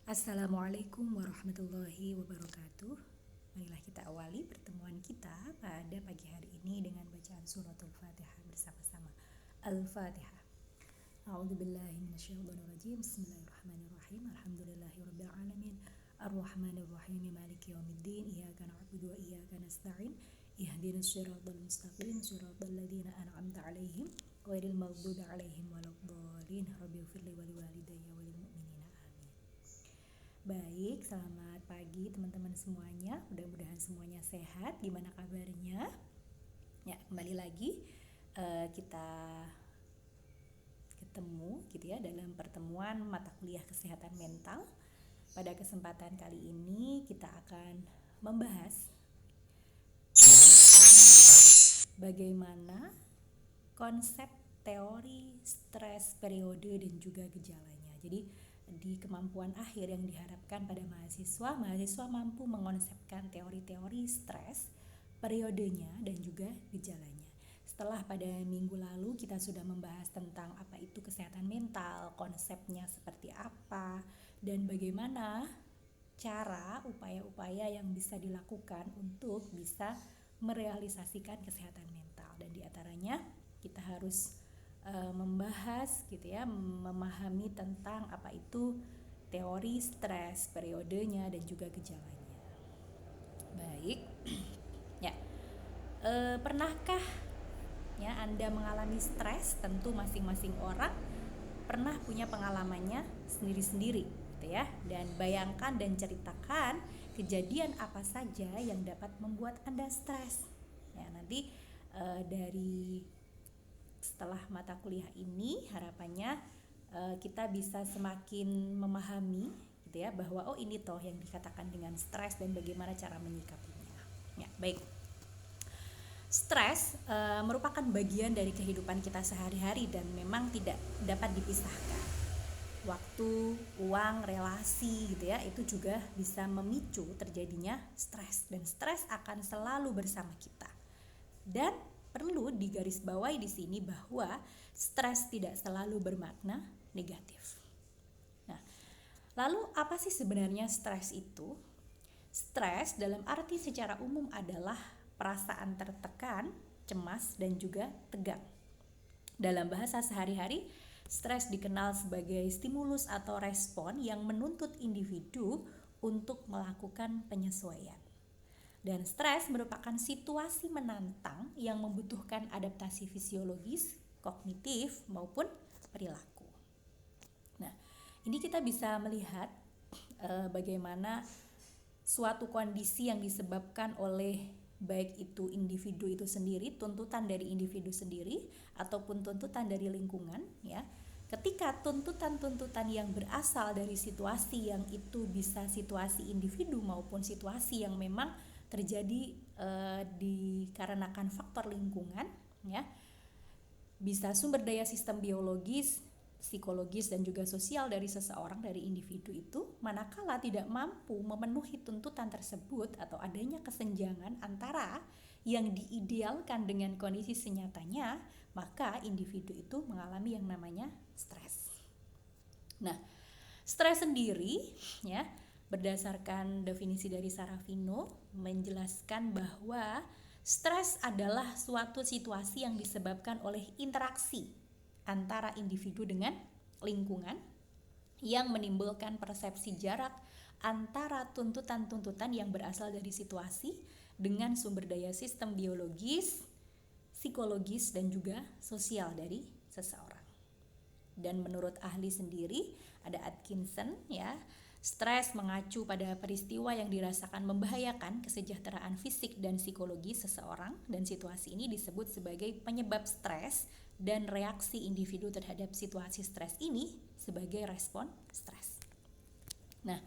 Assalamualaikum warahmatullahi wabarakatuh. Marilah kita awali pertemuan kita pada pagi hari ini dengan bacaan suratul Fatihah bersama-sama. Al-Fatihah. A'udzubillahi minasyaitonirrajim. Bismillahirrahmanirrahim. Alhamdulillahirabbil alamin. Arrahmanirrahim. Maliki yaumiddin. Iyyaka na'budu wa iyyaka nasta'in. Ihdinas siratal mustaqim. Siratal ladzina an'amta 'alaihim ghairil maghdubi 'alaihim waladdallin. Rabbighfirli wa liwalidayya wa lil mu'minina. Baik, selamat pagi teman-teman semuanya. Mudah-mudahan semuanya sehat. Gimana kabarnya? Ya, kembali lagi kita ketemu gitu ya dalam pertemuan mata kuliah kesehatan mental. Pada kesempatan kali ini kita akan membahas tentang bagaimana konsep teori stres periode dan juga gejalanya. Jadi di kemampuan akhir yang diharapkan pada mahasiswa mampu mengonsepkan teori-teori stres, periodenya dan juga gejalanya. Setelah pada minggu lalu kita sudah membahas tentang apa itu kesehatan mental, konsepnya seperti apa, dan bagaimana cara upaya-upaya yang bisa dilakukan untuk bisa merealisasikan kesehatan mental. Dan diantaranya kita harus membahas gitu ya, memahami tentang apa itu teori stres, periodenya dan juga gejalanya. Baik, ya, pernahkah ya Anda mengalami stres? Tentu masing-masing orang pernah punya pengalamannya sendiri-sendiri, gitu ya. Dan bayangkan dan ceritakan kejadian apa saja yang dapat membuat Anda stres. Ya, nanti dari setelah mata kuliah ini harapannya kita bisa semakin memahami gitu ya, bahwa oh ini toh yang dikatakan dengan stres dan bagaimana cara menyikapinya. Ya, baik. Stres merupakan bagian dari kehidupan kita sehari-hari dan memang tidak dapat dipisahkan. Waktu, uang, relasi gitu ya, itu juga bisa memicu terjadinya stres, dan stres akan selalu bersama kita. Dan perlu digarisbawahi di sini bahwa stres tidak selalu bermakna negatif. Nah, lalu apa sih sebenarnya stres itu? Stres dalam arti secara umum adalah perasaan tertekan, cemas, dan juga tegang. Dalam bahasa sehari-hari, stres dikenal sebagai stimulus atau respon yang menuntut individu untuk melakukan penyesuaian. Dan stres merupakan situasi menantang yang membutuhkan adaptasi fisiologis, kognitif, maupun perilaku. Nah, ini kita bisa melihat bagaimana suatu kondisi yang disebabkan oleh baik itu individu itu sendiri, tuntutan dari individu sendiri, ataupun tuntutan dari lingkungan, ya. Ketika tuntutan-tuntutan yang berasal dari situasi yang itu bisa situasi individu maupun situasi yang memang terjadi dikarenakan faktor lingkungan, ya, bisa sumber daya sistem biologis, psikologis, dan juga sosial dari seseorang, dari individu itu, manakala tidak mampu memenuhi tuntutan tersebut atau adanya kesenjangan antara yang diidealkan dengan kondisi senyatanya, maka individu itu mengalami yang namanya stres. Nah, stres sendiri ya, berdasarkan definisi dari Sarafino, menjelaskan bahwa stres adalah suatu situasi yang disebabkan oleh interaksi antara individu dengan lingkungan yang menimbulkan persepsi jarak antara tuntutan-tuntutan yang berasal dari situasi dengan sumber daya sistem biologis, psikologis, dan juga sosial dari seseorang. Dan menurut ahli sendiri, ada Atkinson ya, stres mengacu pada peristiwa yang dirasakan membahayakan kesejahteraan fisik dan psikologis seseorang, dan situasi ini disebut sebagai penyebab stres, dan reaksi individu terhadap situasi stres ini sebagai respon stres. Nah,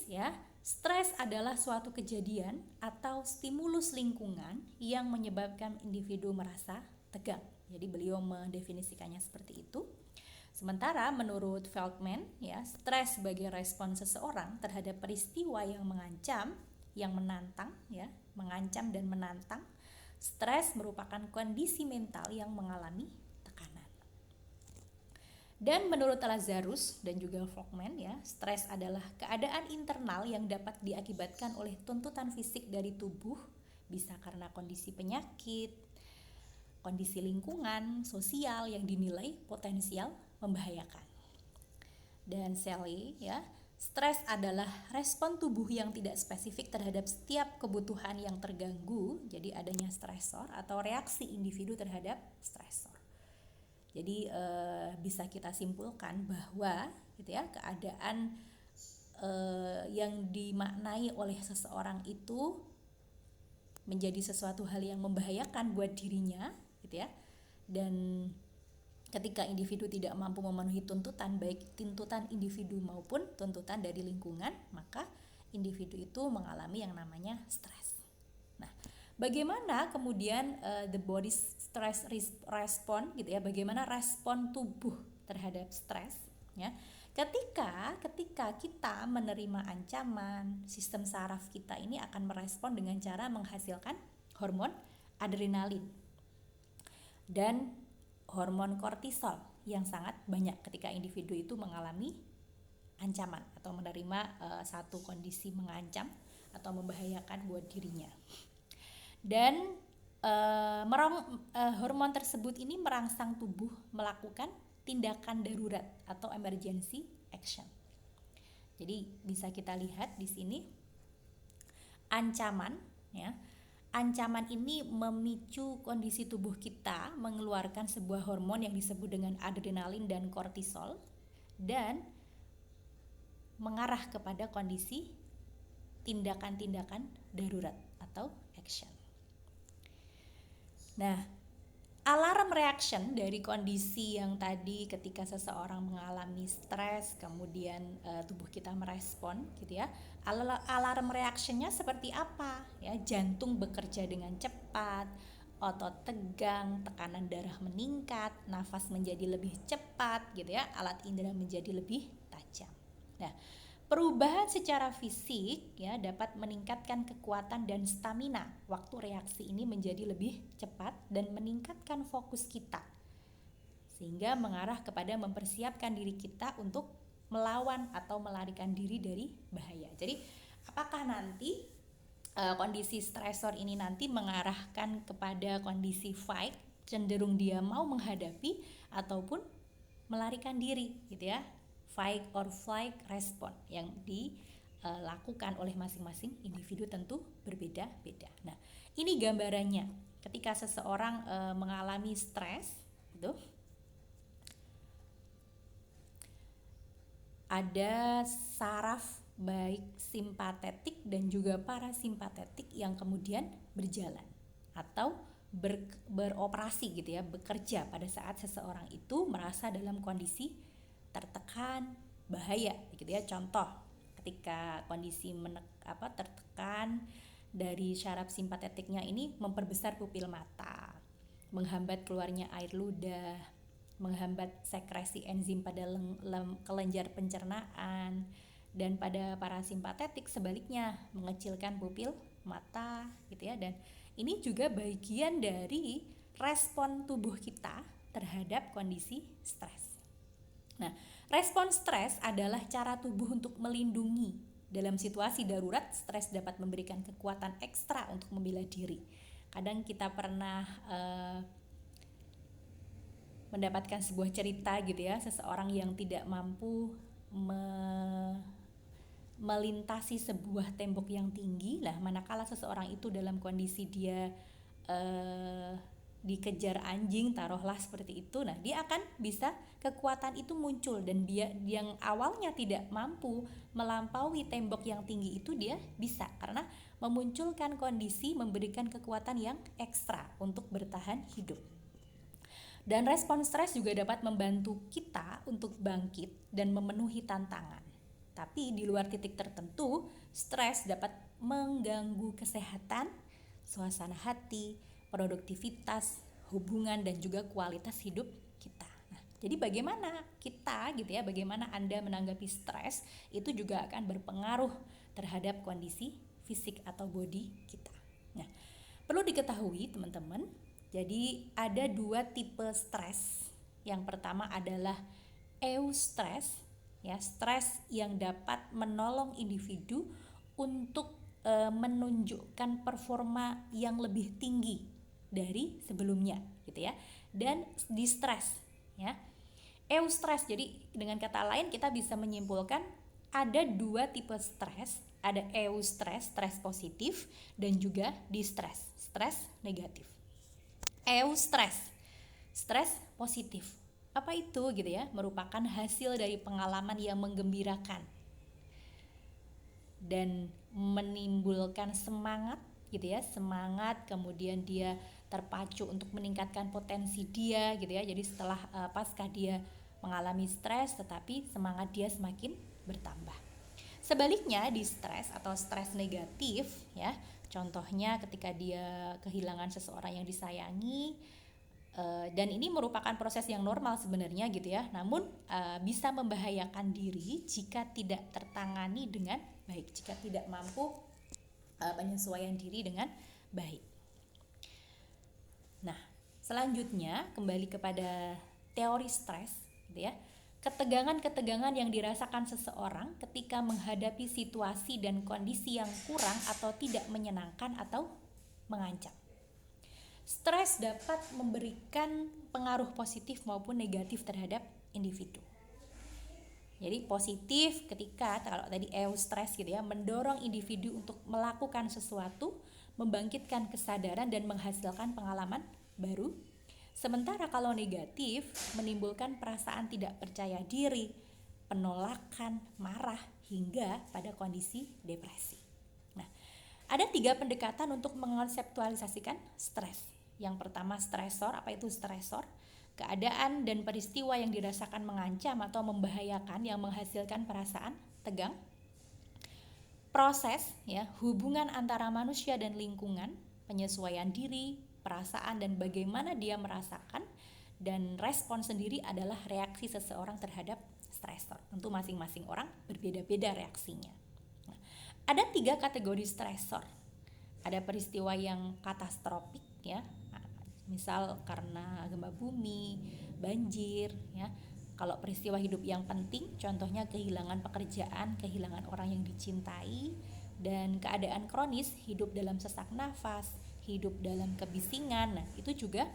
ya, stres adalah suatu kejadian atau stimulus lingkungan yang menyebabkan individu merasa tegang. Jadi beliau mendefinisikannya seperti itu. Sementara menurut Feldman, ya, stres sebagai respon seseorang terhadap peristiwa yang mengancam, yang menantang, ya, mengancam dan menantang. Stres merupakan kondisi mental yang mengalami tekanan. Dan menurut Lazarus dan juga Folkman ya, stres adalah keadaan internal yang dapat diakibatkan oleh tuntutan fisik dari tubuh, bisa karena kondisi penyakit, kondisi lingkungan, sosial yang dinilai potensial membahayakan. Dan Sally ya, stres adalah respon tubuh yang tidak spesifik terhadap setiap kebutuhan yang terganggu, jadi adanya stresor atau reaksi individu terhadap stresor. Jadi bisa kita simpulkan bahwa gitu ya, keadaan yang dimaknai oleh seseorang itu menjadi sesuatu hal yang membahayakan buat dirinya gitu ya. Dan ketika individu tidak mampu memenuhi tuntutan, baik tuntutan individu maupun tuntutan dari lingkungan, maka individu itu mengalami yang namanya stres. Nah, bagaimana kemudian the body stress response gitu ya, bagaimana respon tubuh terhadap stres ya. Ketika kita menerima ancaman, sistem saraf kita ini akan merespon dengan cara menghasilkan hormon adrenalin dan hormon kortisol yang sangat banyak ketika individu itu mengalami ancaman atau menerima satu kondisi mengancam atau membahayakan buat dirinya. Dan hormon tersebut ini merangsang tubuh melakukan tindakan darurat atau emergency action. Jadi bisa kita lihat di sini ancaman ya. Ancaman ini memicu kondisi tubuh kita mengeluarkan sebuah hormon yang disebut dengan adrenalin dan kortisol dan mengarah kepada kondisi tindakan-tindakan darurat atau action. Nah, alarm reaction dari kondisi yang tadi ketika seseorang mengalami stres, kemudian tubuh kita merespon gitu ya. Alarm reactionnya seperti apa? Ya, jantung bekerja dengan cepat, otot tegang, tekanan darah meningkat, nafas menjadi lebih cepat gitu ya, alat indera menjadi lebih tajam. Nah, perubahan secara fisik ya dapat meningkatkan kekuatan dan stamina waktu reaksi ini menjadi lebih cepat dan meningkatkan fokus kita sehingga mengarah kepada mempersiapkan diri kita untuk melawan atau melarikan diri dari bahaya. Jadi apakah nanti kondisi stresor ini nanti mengarahkan kepada kondisi fight, cenderung dia mau menghadapi ataupun melarikan diri gitu ya. Fight or flight response yang dilakukan oleh masing-masing individu tentu berbeda-beda. Nah, ini gambarannya ketika seseorang mengalami stres, gitu, ada saraf baik simpatetik dan juga parasimpatetik yang kemudian berjalan atau beroperasi gitu ya, bekerja pada saat seseorang itu merasa dalam kondisi tertekan, bahaya gitu ya. Contoh, ketika kondisi tertekan, dari syaraf simpatetiknya ini memperbesar pupil mata, menghambat keluarnya air ludah, menghambat sekresi enzim pada kelenjar pencernaan, dan pada parasimpatetik sebaliknya mengecilkan pupil mata gitu ya. Dan ini juga bagian dari respon tubuh kita terhadap kondisi stres. Nah, respon stres adalah cara tubuh untuk melindungi. Dalam situasi darurat, stres dapat memberikan kekuatan ekstra untuk membela diri. Kadang kita pernah mendapatkan sebuah cerita gitu ya, seseorang yang tidak mampu melintasi sebuah tembok yang tinggi. Lah, manakala seseorang itu dalam kondisi dia dikejar anjing, taruhlah seperti itu, nah dia akan bisa kekuatan itu muncul dan dia yang awalnya tidak mampu melampaui tembok yang tinggi itu dia bisa karena memunculkan kondisi memberikan kekuatan yang ekstra untuk bertahan hidup. Dan respon stres juga dapat membantu kita untuk bangkit dan memenuhi tantangan. Tapi di luar titik tertentu, stres dapat mengganggu kesehatan, suasana hati, produktivitas, hubungan, dan juga kualitas hidup kita. Nah, jadi bagaimana kita gitu ya, bagaimana Anda menanggapi stres itu juga akan berpengaruh terhadap kondisi fisik atau body kita. Nah, perlu diketahui teman-teman, jadi ada dua tipe stres. Yang pertama adalah eustress, ya, stres yang dapat menolong individu untuk menunjukkan performa yang lebih tinggi dari sebelumnya gitu ya. Dan distress, ya. Eustress, jadi dengan kata lain kita bisa menyimpulkan ada dua tipe stres, ada eustress, stres positif, dan juga distress, stres negatif. Eustress, stres positif. Apa itu gitu ya? Merupakan hasil dari pengalaman yang menggembirakan dan menimbulkan semangat gitu ya, semangat, kemudian dia terpacu untuk meningkatkan potensi dia gitu ya. Jadi setelah pasca dia mengalami stres, tetapi semangat dia semakin bertambah. Sebaliknya di stres atau stres negatif ya, contohnya ketika dia kehilangan seseorang yang disayangi, dan ini merupakan proses yang normal sebenarnya gitu ya, namun bisa membahayakan diri jika tidak tertangani dengan baik, jika tidak mampu penyesuaian diri dengan baik. Nah, selanjutnya kembali kepada teori stres gitu ya. Ketegangan-ketegangan yang dirasakan seseorang ketika menghadapi situasi dan kondisi yang kurang atau tidak menyenangkan atau mengancam. Stres dapat memberikan pengaruh positif maupun negatif terhadap individu. Jadi positif ketika kalau tadi eustress gitu ya, mendorong individu untuk melakukan sesuatu, membangkitkan kesadaran dan menghasilkan pengalaman baru. Sementara kalau negatif menimbulkan perasaan tidak percaya diri, penolakan, marah hingga pada kondisi depresi. Nah, ada 3 pendekatan untuk mengkonseptualisasikan stres. Yang pertama stresor. Apa itu stresor? Keadaan dan peristiwa yang dirasakan mengancam atau membahayakan yang menghasilkan perasaan tegang. Proses ya, hubungan antara manusia dan lingkungan, penyesuaian diri, perasaan dan bagaimana dia merasakan, dan respon sendiri adalah reaksi seseorang terhadap stresor. Tentu masing-masing orang berbeda-beda reaksinya. Nah, ada 3 kategori stresor. Ada peristiwa yang katastrofik ya, misal karena gempa bumi, banjir ya. Kalau peristiwa hidup yang penting, contohnya kehilangan pekerjaan, kehilangan orang yang dicintai, dan keadaan kronis, hidup dalam sesak nafas, hidup dalam kebisingan. Nah, itu juga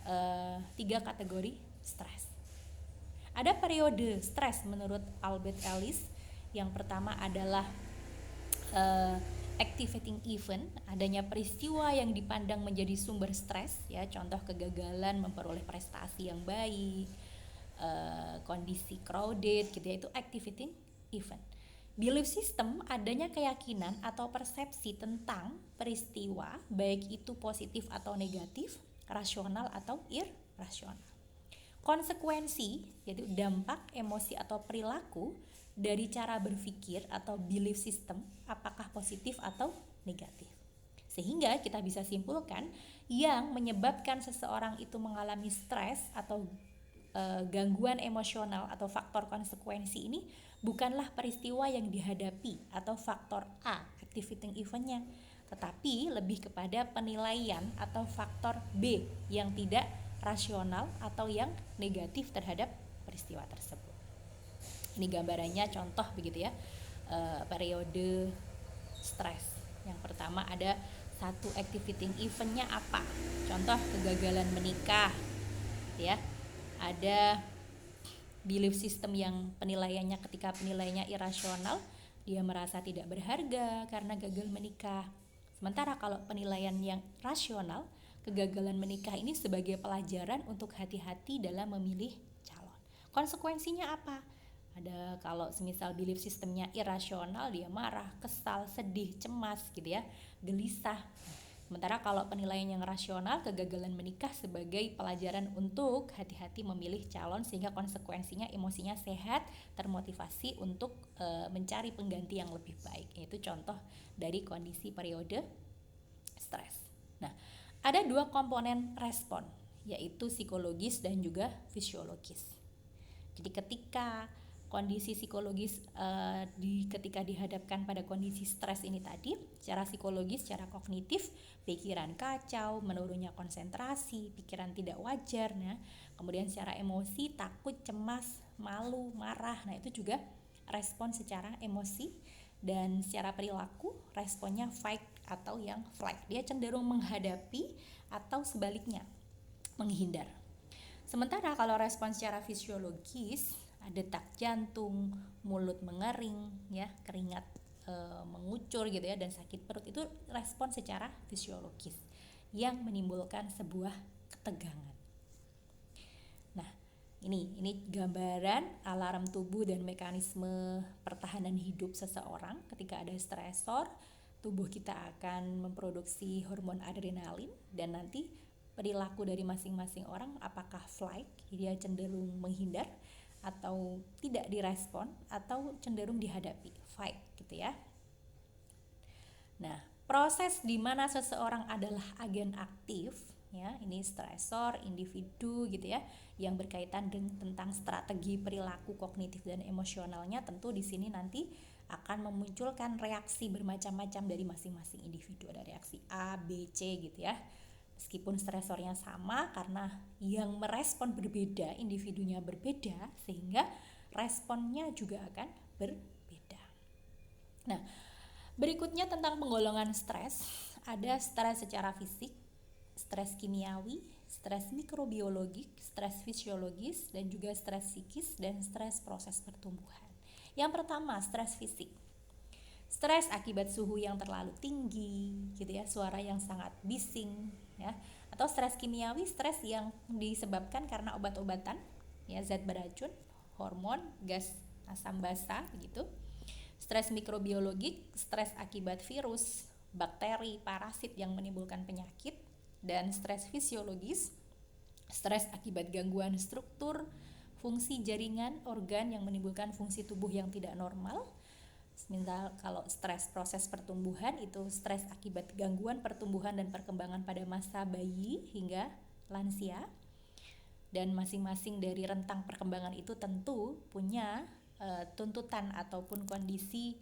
3 kategori stres. Ada periode stres menurut Albert Ellis. Yang pertama adalah activating event, adanya peristiwa yang dipandang menjadi sumber stres ya, contoh kegagalan memperoleh prestasi yang baik, kondisi crowded gitu ya, itu activating event. Belief system, adanya keyakinan atau persepsi tentang peristiwa baik itu positif atau negatif, rasional atau irrasional. Konsekuensi, yaitu dampak, emosi atau perilaku dari cara berpikir atau belief system, apakah positif atau negatif. Sehingga kita bisa simpulkan yang menyebabkan seseorang itu mengalami stres atau gangguan emosional atau faktor konsekuensi ini bukanlah peristiwa yang dihadapi atau faktor A, activating eventnya, tetapi lebih kepada penilaian atau faktor B yang tidak rasional atau yang negatif terhadap peristiwa tersebut. Ini gambarannya contoh begitu ya, periode stres. Yang pertama ada satu activating eventnya apa? Contoh kegagalan menikah, ya. Ada belief system yang penilaiannya ketika penilaiannya irasional, dia merasa tidak berharga karena gagal menikah. Sementara kalau penilaian yang rasional, kegagalan menikah ini sebagai pelajaran untuk hati-hati dalam memilih calon. Konsekuensinya apa? Ada kalau semisal belief sistemnya irasional, dia marah, kesal, sedih, cemas gitu ya, gelisah. Sementara kalau penilaian yang rasional, kegagalan menikah sebagai pelajaran untuk hati-hati memilih calon sehingga konsekuensinya emosinya sehat, termotivasi untuk mencari pengganti yang lebih baik. Itu contoh dari kondisi periode stres. Nah, ada 2 komponen respon, yaitu psikologis dan juga fisiologis. Jadi ketika kondisi psikologis ketika dihadapkan pada kondisi stres ini tadi, secara psikologis, secara kognitif, pikiran kacau, menurunnya konsentrasi, pikiran tidak wajar, nah, kemudian secara emosi takut, cemas, malu, marah. Nah, itu juga respon secara emosi. Dan secara perilaku responnya fight atau yang flight. Dia cenderung menghadapi atau sebaliknya menghindar. Sementara kalau respon secara fisiologis, detak jantung, mulut mengering, ya, keringat mengucur gitu ya, dan sakit perut, itu respon secara fisiologis yang menimbulkan sebuah ketegangan. Nah, ini gambaran alarm tubuh dan mekanisme pertahanan hidup seseorang. Ketika ada stresor, tubuh kita akan memproduksi hormon adrenalin, dan nanti perilaku dari masing-masing orang apakah flight, dia cenderung menghindar, atau tidak direspon, atau cenderung dihadapi, fight gitu ya. Nah, proses di mana seseorang adalah agen aktif, ya, ini stresor, individu gitu ya, yang berkaitan dengan tentang strategi perilaku kognitif dan emosionalnya, tentu di sini nanti akan memunculkan reaksi bermacam-macam dari masing-masing individu. Ada reaksi A, B, C gitu ya. Meskipun stresornya sama, karena yang merespon berbeda, individunya berbeda, sehingga responnya juga akan berbeda. Nah, berikutnya tentang penggolongan stres. Ada stres secara fisik, stres kimiawi, stres mikrobiologis, stres fisiologis, dan juga stres psikis, dan stres proses pertumbuhan. Yang pertama, stres fisik. Stres akibat suhu yang terlalu tinggi gitu ya, suara yang sangat bising ya, atau stres kimiawi, stres yang disebabkan karena obat-obatan ya, zat beracun, hormon, gas asam basa begitu. Stres mikrobiologik, stres akibat virus, bakteri, parasit yang menimbulkan penyakit. Dan stres fisiologis, stres akibat gangguan struktur, fungsi jaringan, organ yang menimbulkan fungsi tubuh yang tidak normal. Misal kalau stres proses pertumbuhan, itu stres akibat gangguan pertumbuhan dan perkembangan pada masa bayi hingga lansia. Dan masing-masing dari rentang perkembangan itu tentu punya tuntutan ataupun kondisi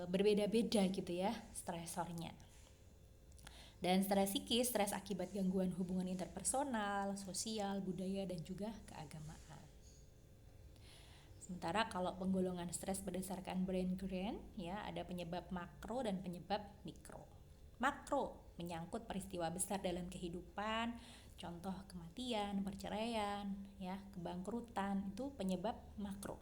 berbeda-beda gitu ya stresornya. Dan stres psikis, stres akibat gangguan hubungan interpersonal, sosial, budaya, dan juga keagamaan. Sementara kalau penggolongan stres berdasarkan Bren-Green ya, ada penyebab makro dan penyebab mikro. Makro menyangkut peristiwa besar dalam kehidupan, contoh kematian, perceraian, ya, kebangkrutan, itu penyebab makro.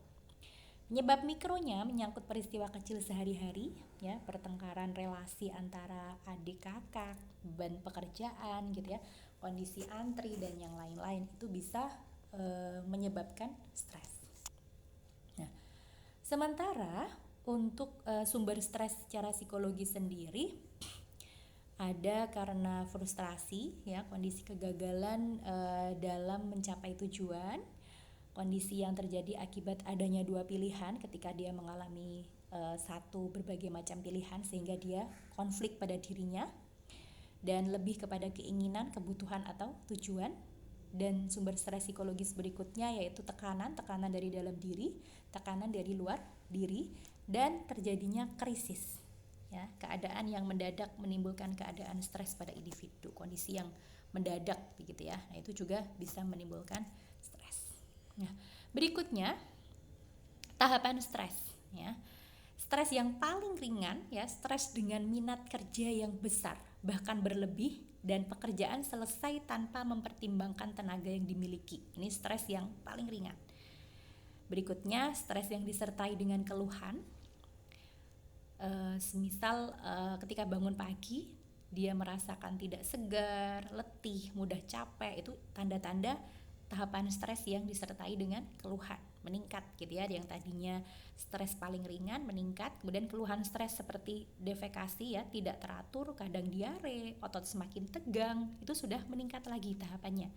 Penyebab mikronya menyangkut peristiwa kecil sehari-hari ya, pertengkaran relasi antara adik kakak, beban pekerjaan gitu ya, kondisi antri dan yang lain-lain, itu bisa menyebabkan stres. Nah, sementara untuk sumber stres secara psikologi sendiri ada karena frustrasi ya, kondisi kegagalan dalam mencapai tujuan, kondisi yang terjadi akibat adanya dua pilihan ketika dia mengalami satu berbagai macam pilihan sehingga dia konflik pada dirinya, dan lebih kepada keinginan, kebutuhan atau tujuan. Dan sumber stres psikologis berikutnya yaitu tekanan dari dalam diri, tekanan dari luar diri, dan terjadinya krisis ya, keadaan yang mendadak menimbulkan keadaan stres pada individu, kondisi yang mendadak begitu ya. Nah, itu juga bisa menimbulkan stres. Nah, berikutnya tahapan stres ya. Stres yang paling ringan ya, stres dengan minat kerja yang besar bahkan berlebih, dan pekerjaan selesai tanpa mempertimbangkan tenaga yang dimiliki. Ini stres yang paling ringan. Berikutnya stres yang disertai dengan keluhan. Semisal ketika bangun pagi dia merasakan tidak segar, letih, mudah capek, itu tanda-tanda tahapan stres yang disertai dengan keluhan, meningkat gitu ya. Yang tadinya stres paling ringan meningkat, kemudian keluhan stres seperti defekasi ya, tidak teratur, kadang diare, otot semakin tegang, itu sudah meningkat lagi tahapannya.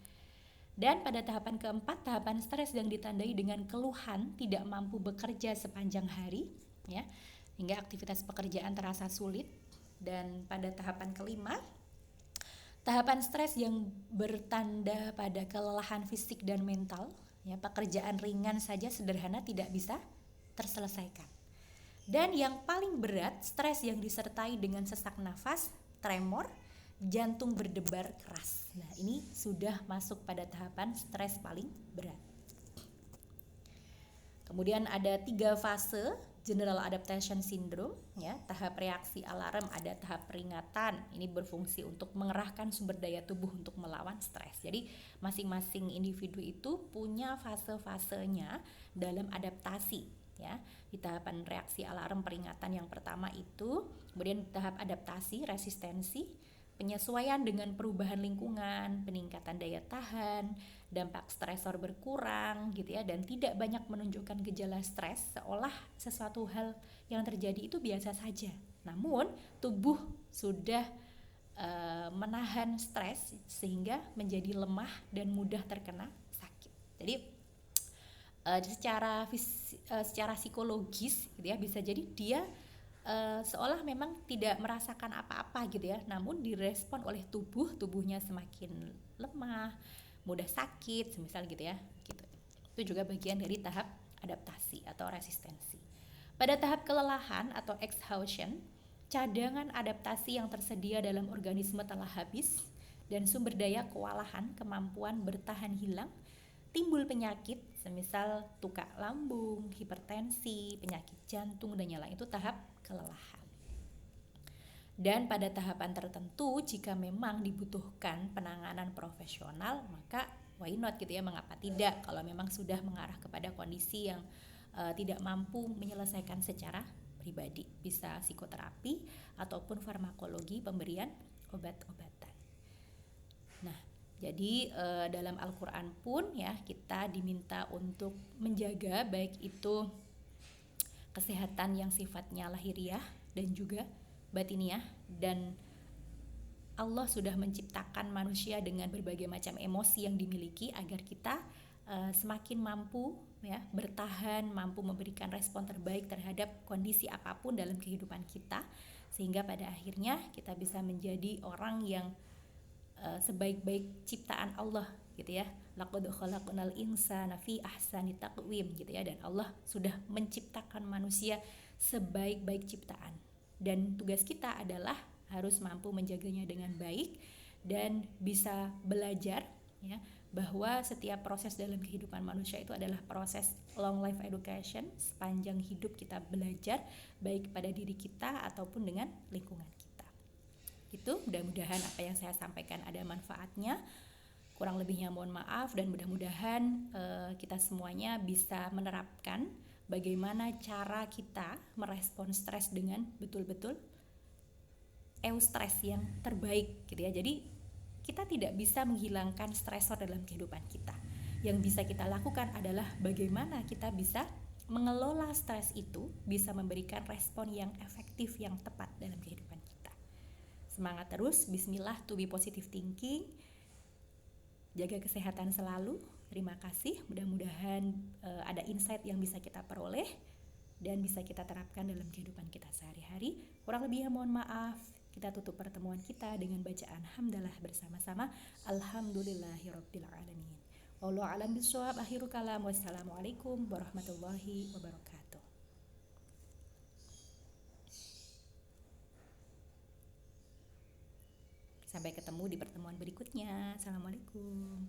Dan pada tahapan keempat, tahapan stres yang ditandai dengan keluhan, tidak mampu bekerja sepanjang hari ya, hingga aktivitas pekerjaan terasa sulit. Dan pada tahapan kelima, tahapan stres yang bertanda pada kelelahan fisik dan mental ya, pekerjaan ringan saja sederhana tidak bisa terselesaikan. Dan yang paling berat, stres yang disertai dengan sesak nafas, tremor, jantung berdebar keras. Nah, ini sudah masuk pada tahapan stres paling berat. Kemudian ada 3 fase General Adaptation Syndrome, ya. Tahap reaksi alarm, ada tahap peringatan. Ini berfungsi untuk mengerahkan sumber daya tubuh untuk melawan stres. Jadi masing-masing individu itu punya fase-fasenya dalam adaptasi, ya. Di tahapan reaksi alarm peringatan yang pertama itu, kemudian tahap adaptasi resistensi, penyesuaian dengan perubahan lingkungan, peningkatan daya tahan, dampak stresor berkurang gitu ya, dan tidak banyak menunjukkan gejala stres, seolah sesuatu hal yang terjadi itu biasa saja. Namun tubuh sudah menahan stres sehingga menjadi lemah dan mudah terkena sakit. Jadi secara psikologis gitu ya, bisa jadi dia seolah memang tidak merasakan apa-apa gitu ya, namun direspon oleh tubuhnya semakin lemah, mudah sakit, semisal gitu ya, gitu. Itu juga bagian dari tahap adaptasi atau resistensi. Pada tahap kelelahan atau exhaustion, cadangan adaptasi yang tersedia dalam organisme telah habis dan sumber daya kewalahan, kemampuan bertahan hilang, timbul penyakit semisal tukak lambung, hipertensi, penyakit jantung dan yang lain. Itu tahap kelelahan. Dan pada tahapan tertentu, jika memang dibutuhkan penanganan profesional, maka why not gitu ya, mengapa tidak, kalau memang sudah mengarah kepada kondisi yang tidak mampu menyelesaikan secara pribadi, bisa psikoterapi ataupun farmakologi, pemberian obat-obatan. Nah, jadi dalam Al-Quran pun ya, kita diminta untuk menjaga baik itu kesehatan yang sifatnya lahiriah dan juga batiniah, dan Allah sudah menciptakan manusia dengan berbagai macam emosi yang dimiliki agar kita semakin mampu ya bertahan, mampu memberikan respon terbaik terhadap kondisi apapun dalam kehidupan kita, sehingga pada akhirnya kita bisa menjadi orang yang sebaik-baik ciptaan Allah gitu ya. Laqad khalaqnal insana fi ahsani taqwim gitu ya, dan Allah sudah menciptakan manusia sebaik-baik ciptaan, dan tugas kita adalah harus mampu menjaganya dengan baik dan bisa belajar ya, bahwa setiap proses dalam kehidupan manusia itu adalah proses long life education. Sepanjang hidup kita belajar baik pada diri kita ataupun dengan lingkungan kita. Itu mudah-mudahan apa yang saya sampaikan ada manfaatnya. Kurang lebihnya mohon maaf, dan mudah-mudahan kita semuanya bisa menerapkan bagaimana cara kita merespon stres dengan betul-betul eustres yang terbaik gitu ya. Jadi kita tidak bisa menghilangkan stresor dalam kehidupan kita. Yang bisa kita lakukan adalah bagaimana kita bisa mengelola stres itu, bisa memberikan respon yang efektif, yang tepat dalam kehidupan kita. Semangat terus, bismillah, to be positive thinking, jaga kesehatan selalu. Terima kasih, mudah-mudahan ada insight yang bisa kita peroleh dan bisa kita terapkan dalam kehidupan kita sehari-hari. Kurang lebihnya mohon maaf. Kita tutup pertemuan kita dengan bacaan hamdalah bersama-sama. Alhamdulillahirabbil alamin. Wallahu a'lam bishawab. Akhirul kalam. Wassalamualaikum warahmatullahi wabarakatuh. Sampai ketemu di pertemuan berikutnya. Assalamualaikum.